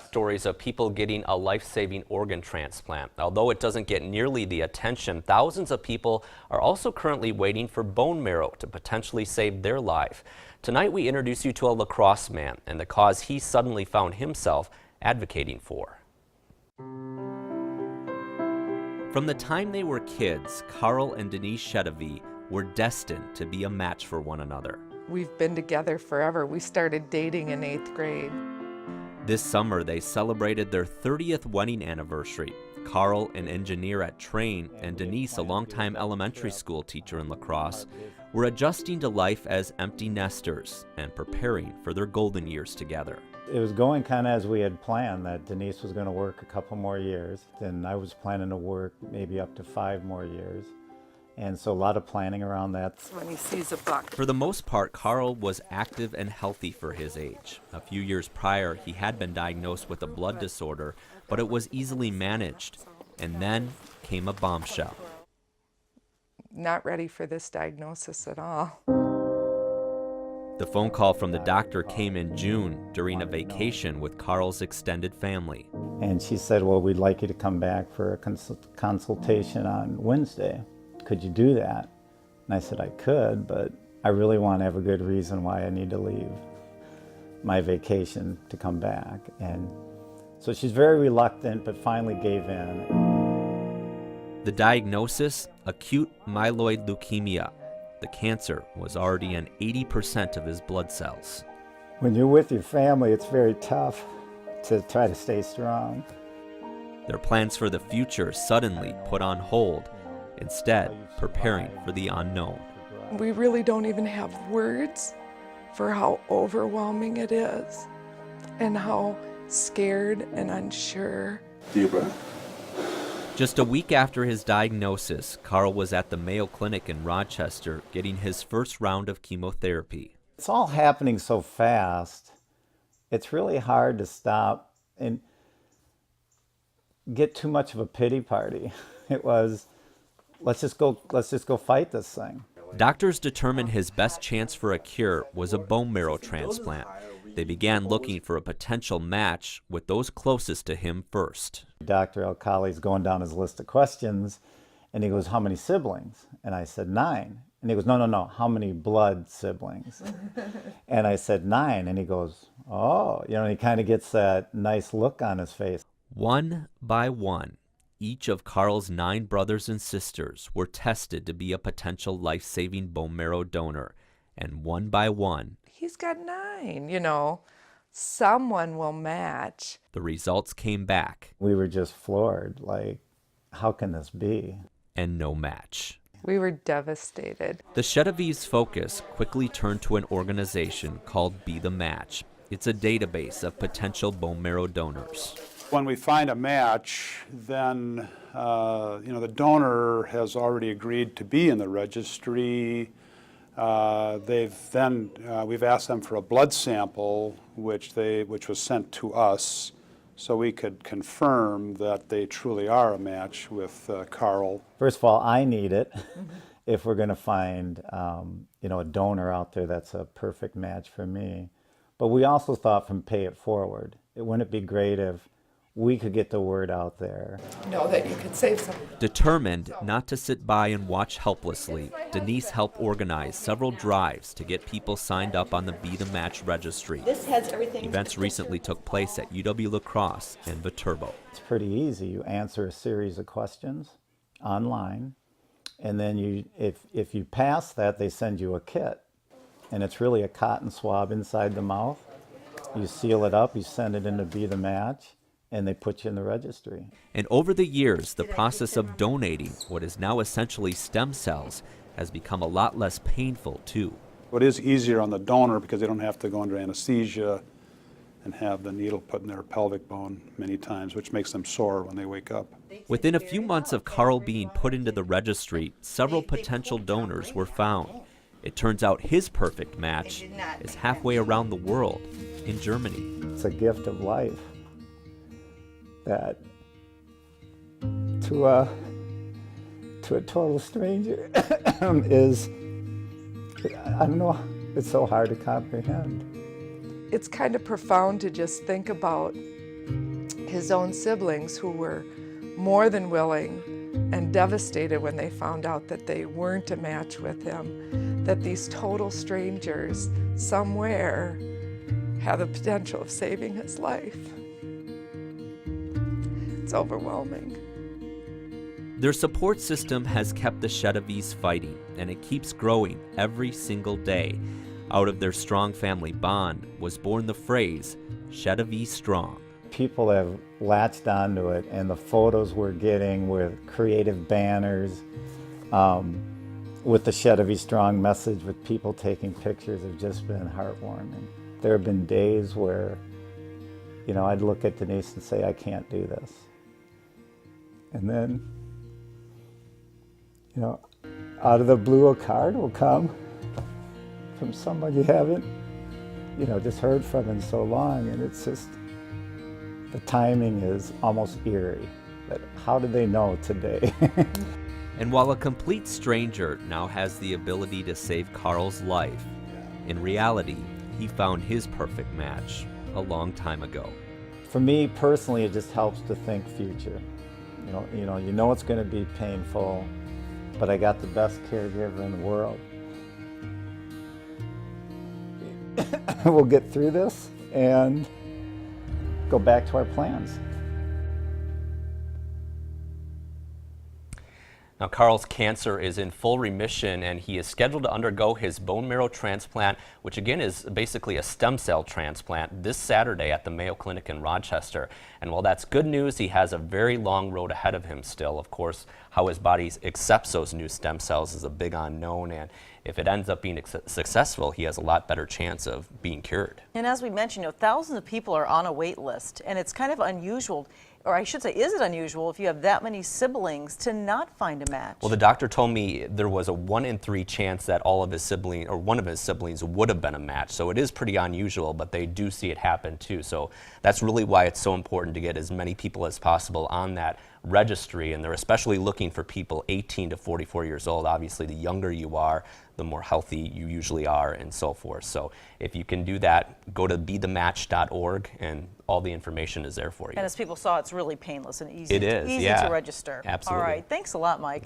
Stories of people getting a life-saving organ transplant. Although it doesn't get nearly the attention, thousands of people are also currently waiting for bone marrow to potentially save their life. Tonight we introduce you to a La Crosse man and the cause he suddenly found himself advocating for. From the time they were kids, Carl and Denise Shedivy were destined to be a match for one another. We've been together forever. We started dating in 8th grade. This summer, they celebrated their 30th wedding anniversary. Carl, an engineer at Train, and Denise, a longtime elementary school teacher in La Crosse, were adjusting to life as empty nesters and preparing for their golden years together. It was going kind of as we had planned, that Denise was going to work a couple more years. Then I was planning to work maybe up to 5 more years. And so a lot of planning around that. When he sees a buck. For the most part, Carl was active and healthy for his age. A few years prior, he had been diagnosed with a blood disorder, but it was easily managed. And then came a bombshell. Not ready for this diagnosis at all. The phone call from the doctor came in June during a vacation with Carl's extended family. And she said, well, we'd like you to come back for a consultation on Wednesday. Could you do that? And I said I could, but I really want to have a good reason why I need to leave my vacation to come back. And so she's very reluctant, but finally gave in. The diagnosis, acute myeloid leukemia. The cancer was already in 80% of his blood cells. When you're with your family, it's very tough to try to stay strong. Their plans for the future suddenly put on hold, instead preparing for the unknown. We really don't even have words for how overwhelming it is and how scared and unsure. Deep breath. Just a week after his diagnosis, Carl was at the Mayo Clinic in Rochester getting his first round of chemotherapy. It's all happening so fast, it's really hard to stop and get too much of a pity party. It was, let's just go fight this thing. Doctors determined his best chance for a cure was a bone marrow transplant. They began looking for a potential match with those closest to him first. Dr. Alcali's going down his list of questions, and he goes, how many siblings? And I said, 9. And he goes, no, how many blood siblings? And I said, 9. And he goes, oh, and he kind of gets that nice look on his face. One by one, each of Carl's 9 brothers and sisters were tested to be a potential life-saving bone marrow donor. And one by one, He's got 9, Someone will match. the results came back. We were just floored, like, how can this be? And no match. We were devastated. The Shedivy's focus quickly turned to an organization called Be the Match. It's a database of potential bone marrow donors. When we find a match, then the donor has already agreed to be in the registry. We've asked them for a blood sample, which was sent to us, so we could confirm that they truly are a match with Carl. First of all, I need it if we're going to find a donor out there that's a perfect match for me. But we also thought from Pay It Forward, wouldn't it be great if we could get the word out there? Know that you could save some. Determined not to sit by and watch helplessly, Denise helped organize several drives to get people signed up on the Be the Match registry. This has everything. Events recently took place at UW La Crosse and Viterbo. It's pretty easy. You answer a series of questions online, and then if you pass that, they send you a kit. And it's really a cotton swab inside the mouth. You seal it up, you send it in to Be the Match, and they put you in the registry. And over the years, the process of donating what is now essentially stem cells has become a lot less painful too. It is easier on the donor because they don't have to go under anesthesia and have the needle put in their pelvic bone many times, which makes them sore when they wake up. Within a few months of Carl being put into the registry, several potential donors were found. It turns out his perfect match is halfway around the world, in Germany. It's a gift of life that to a total stranger is, I don't know, it's so hard to comprehend. It's kind of profound to just think about his own siblings who were more than willing and devastated when they found out that they weren't a match with him, that these total strangers somewhere have the potential of saving his life. It's overwhelming. Their support system has kept the Shedivys fighting, and it keeps growing every single day. Out of their strong family bond was born the phrase, Shedivy Strong. People have latched onto it, and the photos we're getting with creative banners, with the Shedivy Strong message, with people taking pictures, have just been heartwarming. There have been days where, you know, I'd look at Denise and say, I can't do this. And then, you know, out of the blue, a card will come from someone you haven't, you know, just heard from in so long, and it's just, the timing is almost eerie. But how did they know today? And while a complete stranger now has the ability to save Carl's life, in reality, he found his perfect match a long time ago. For me personally, it just helps to think future. You know it's going to be painful, but I got the best caregiver in the world. We'll get through this and go back to our plans. Now, Carl's cancer is in full remission, and he is scheduled to undergo his bone marrow transplant, which again is basically a stem cell transplant, this Saturday at the Mayo Clinic in Rochester. And while that's good news, he has a very long road ahead of him still. Of course, how his body accepts those new stem cells is a big unknown, and if it ends up being successful, he has a lot better chance of being cured. And as we mentioned, thousands of people are on a wait list, and it's kind of unusual, or I should say, is it unusual if you have that many siblings to not find a match? Well, the doctor told me there was a 1 in 3 chance that all of his siblings, or one of his siblings, would have been a match. So it is pretty unusual, but they do see it happen too. So that's really why it's so important to get as many people as possible on that registry, and they're especially looking for people 18 to 44 years old. Obviously, the younger you are, the more healthy you usually are, and so forth. So if you can do that, go to bethematch.org, and all the information is there for you. And as people saw, it's really painless and easy. It is, easy yeah. to register. Absolutely. All right, thanks a lot, Mike.